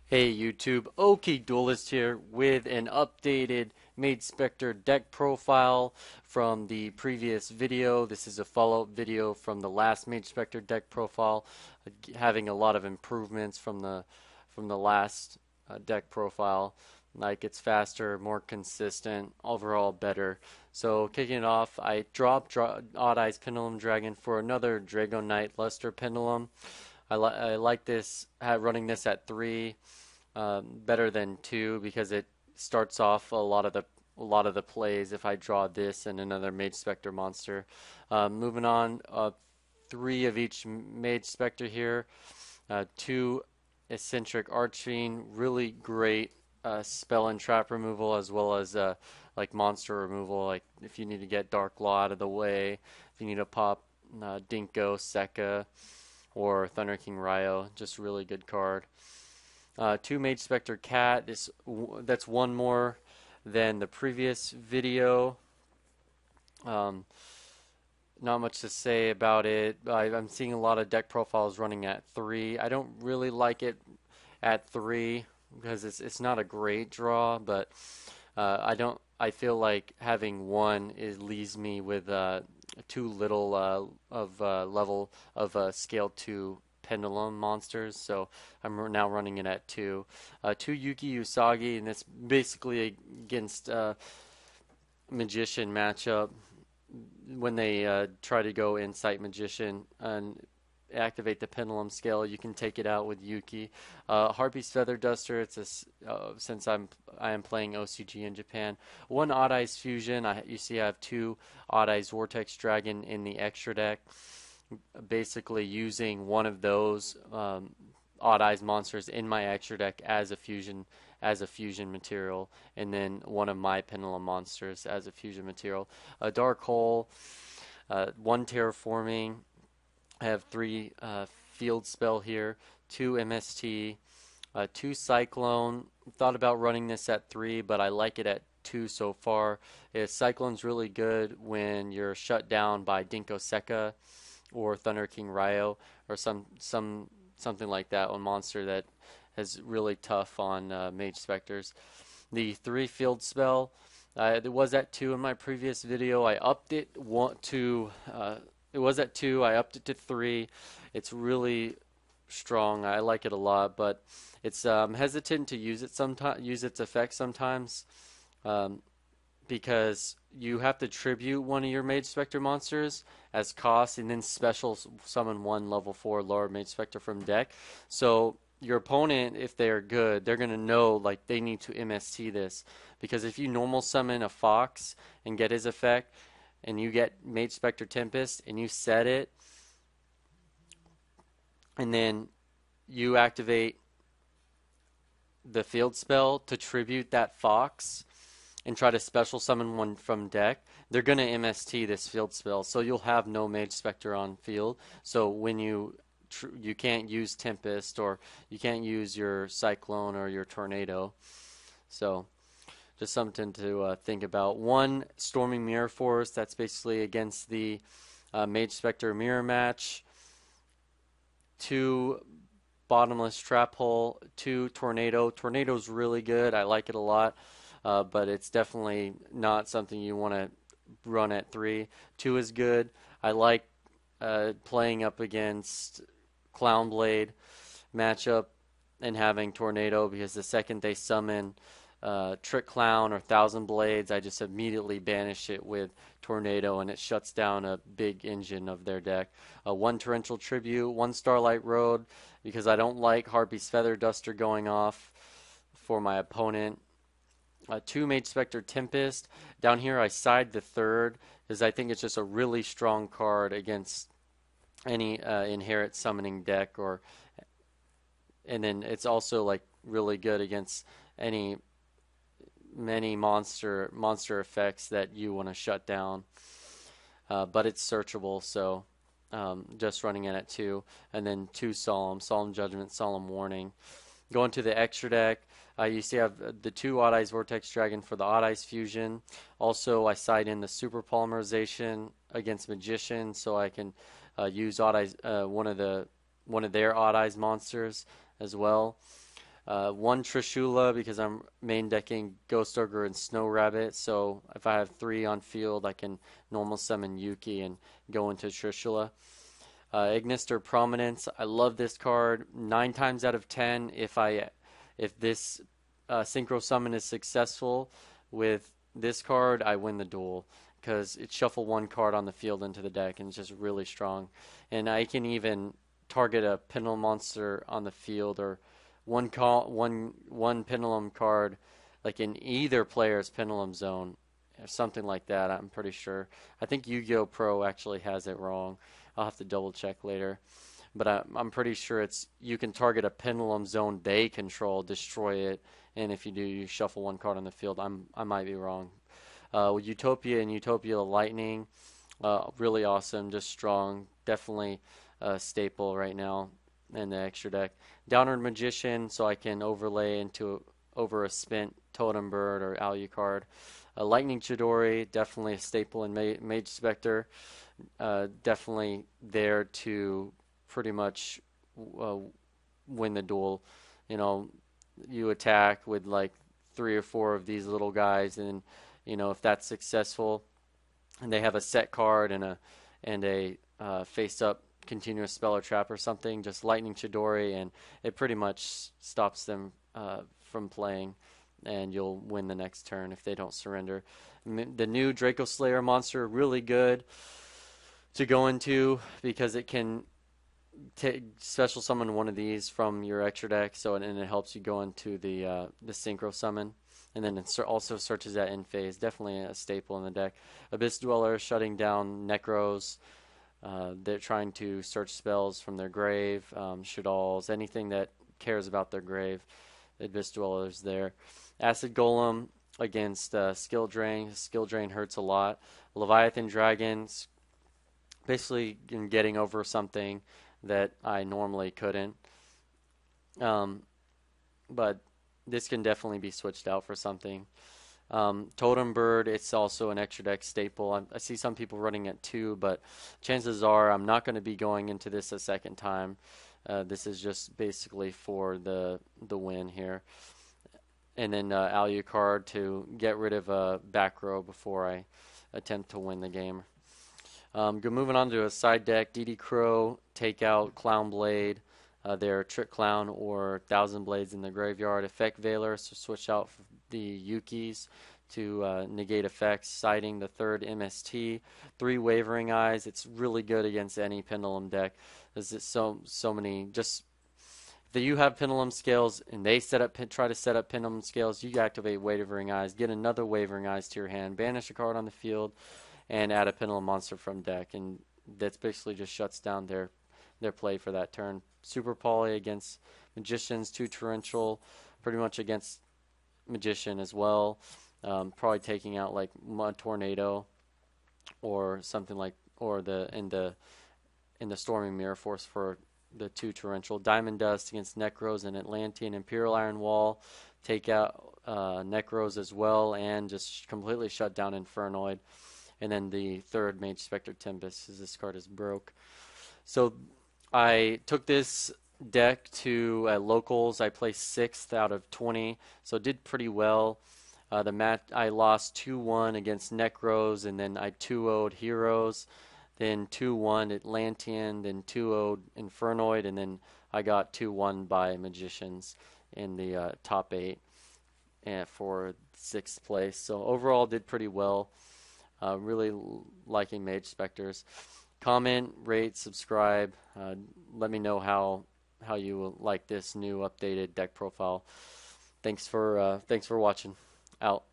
Hey YouTube, OK Duelist here with an updated Majespecter deck profile from the previous video. This is a follow-up video from the last Majespecter deck profile, having a lot of improvements from the last deck profile. Like it's faster, more consistent, overall better. So kicking it off, I dropped Odd Eyes Pendulum Dragon for another Drago Knight Luster Pendulum. I like this running this at 3 better than 2 because it starts off a lot of the plays if I draw this and another Majespecter monster. Moving on, 3 of each Majespecter here. 2 eccentric Archfiend, really great spell and trap removal as well as like monster removal. Like if you need to get Dark Law out of the way, if you need to pop Dinko, Sekka, or Thunder King Ryo, just really good card. 2 Majespecter Cat. That's one more than the previous video. Um, Not much to say about it. I'm seeing a lot of deck profiles running at 3. I don't really like it at 3 because it's not a great draw, but I don't. I feel like having 1 leaves me with too little of level of scale 2 pendulum monsters, so I'm now running it at 2. 2 Yuki Usagi, and it's basically against Magician matchup when they try to go Insight Magician and activate the pendulum scale. You can take it out with Yuki. Harpy's Feather Duster. Since I am playing OCG in Japan. 1 Odd Eyes Fusion. You see I have 2 Odd Eyes Vortex Dragon in the extra deck. Basically using one of those Odd Eyes monsters in my extra deck as a fusion material, and then one of my Pendulum monsters as a fusion material. A Dark Hole, 1 Terraforming. I have 3 Field Spell here, 2 MST, 2 Cyclone. Thought about running this at 3, but I like it at 2 so far. Cyclone's really good when you're shut down by Dinko Sekka or Thunder King Ryo or something like that, a monster that is really tough on Majespecters. The 3 Field Spell, it was at 2 in my previous video. I upped it it was at 2. I upped it to 3. It's really strong. I like it a lot, but it's hesitant to use its effects sometimes. Um, because you have to tribute one of your Majespecter monsters as cost and then special summon 1 level 4 lower Majespecter from deck. So your opponent, if they're good, they're going to know like they need to MST this, because if you normal summon a Fox and get his effect and you get Majespecter Tempest and you set it and then you activate the field spell to tribute that Fox and try to special summon 1 from deck, they're going to MST this field spell. So you'll have no Majespecter on field. So when you can't use Tempest, or you can't use your Cyclone or your Tornado. So just something to think about. 1 Storming Mirror Force, that's basically against the Majespecter Mirror match. 2 Bottomless Trap Hole, 2 Tornado. Tornado's really good. I like it a lot. But it's definitely not something you want to run at 3. 2 is good. I like playing up against Clownblade matchup and having Tornado, because the second they summon Trick Clown or Thousand Blades, I just immediately banish it with Tornado and it shuts down a big engine of their deck. 1 Torrential Tribute, 1 Starlight Road, because I don't like Harpy's Feather Duster going off for my opponent. 2 Majespecter Tempest. Down here I side the 3rd because I think it's just a really strong card against any inherit summoning deck, and then it's also like really good against many monster effects that you want to shut down. But it's searchable, so just running it at 2, and then 2 Solemn Judgment, Solemn Warning. Going to the extra deck, you see I have the 2 Odd Eyes Vortex Dragon for the Odd Eyes Fusion. Also, I side in the Super Polymerization against Magician, so I can use Odd Eyes, one of their Odd Eyes monsters as well. One Trishula because I'm main decking Ghost Ogre and Snow Rabbit. So if I have three on field, I can normal summon Yuki and go into Trishula. Ignister Prominence. I love this card. 9 times out of 10, if this synchro summon is successful with this card, I win the duel because it shuffle one card on the field into the deck and it's just really strong. And I can even target a pendulum monster on the field or one pendulum card like in either player's pendulum zone or something like that. I'm pretty sure. I think Yu-Gi-Oh! Pro actually has it wrong. I'll have to double check later. But I'm pretty sure it's you can target a pendulum zone they control, destroy it, and if you do, you shuffle one card on the field. I might be wrong. With Utopia and Utopia Lightning, really awesome, just strong, definitely a staple right now in the extra deck. Downward Magician, so I can overlay over a spent Totem Bird or Alucard. Lightning Chidori, definitely a staple in Majespecter. Definitely there to pretty much uh, win the duel. You know, you attack with like 3 or 4 of these little guys, and if that's successful, and they have a set card and a face up continuous spell or trap or something, just Lightning Chidori, and it pretty much stops them from playing, and you'll win the next turn if they don't surrender. The new Draco Slayer monster, really good to go into because it can special summon one of these from your extra deck, so and it helps you go into the synchro summon, and then it also searches that end phase. Definitely a staple in the deck. Abyss Dweller shutting down Necros. They're trying to search spells from their grave, Shadalls, anything that cares about their grave. Abyss Dweller's there. Acid Golem against Skill Drain. Skill Drain hurts a lot. Leviathan Dragons, basically getting over something that I normally couldn't. But this can definitely be switched out for something. Totem Bird, it's also an extra deck staple. I see some people running at 2, but chances are I'm not going to be going into this a second time. This is just basically for the win here. And then Alucard to get rid of a back row before I attempt to win the game. Moving on to a side deck, DD Crow, take out Clown Blade, their Trick Clown or Thousand Blades in the graveyard. Effect Veiler, so switch out the Yukis to negate effects, citing the third MST. 3 Wavering Eyes, it's really good against any Pendulum deck. There's so many, just if you have Pendulum Scales and they try to set up Pendulum Scales, you activate Wavering Eyes, get another Wavering Eyes to your hand, banish a card on the field, and add a Pendulum monster from deck, and that's basically just shuts down their play for that turn. Super Poly against Magicians, 2 Torrential, pretty much against Magician as well. Probably taking out like Mud Tornado or something like, or in the Storming Mirror Force for the 2 Torrential. Diamond Dust against Necros and Atlantean. Imperial Iron Wall, take out Necros as well, and just completely shut down Infernoid. And then the third Majespecter Tempest, as this card is broke. So I took this deck to locals. I placed 6th out of 20, so did pretty well. The match I lost 2-1 against Necros, and then I 2-0'd Heroes, then 2-1 Atlantean, then 2-0'd Infernoid, and then I got 2-1 by Magicians in the top 8 for 6th place. So overall did pretty well. Really liking Majespecters. Comment, rate, subscribe. Let me know how you like this new updated deck profile. Thanks for watching. Out.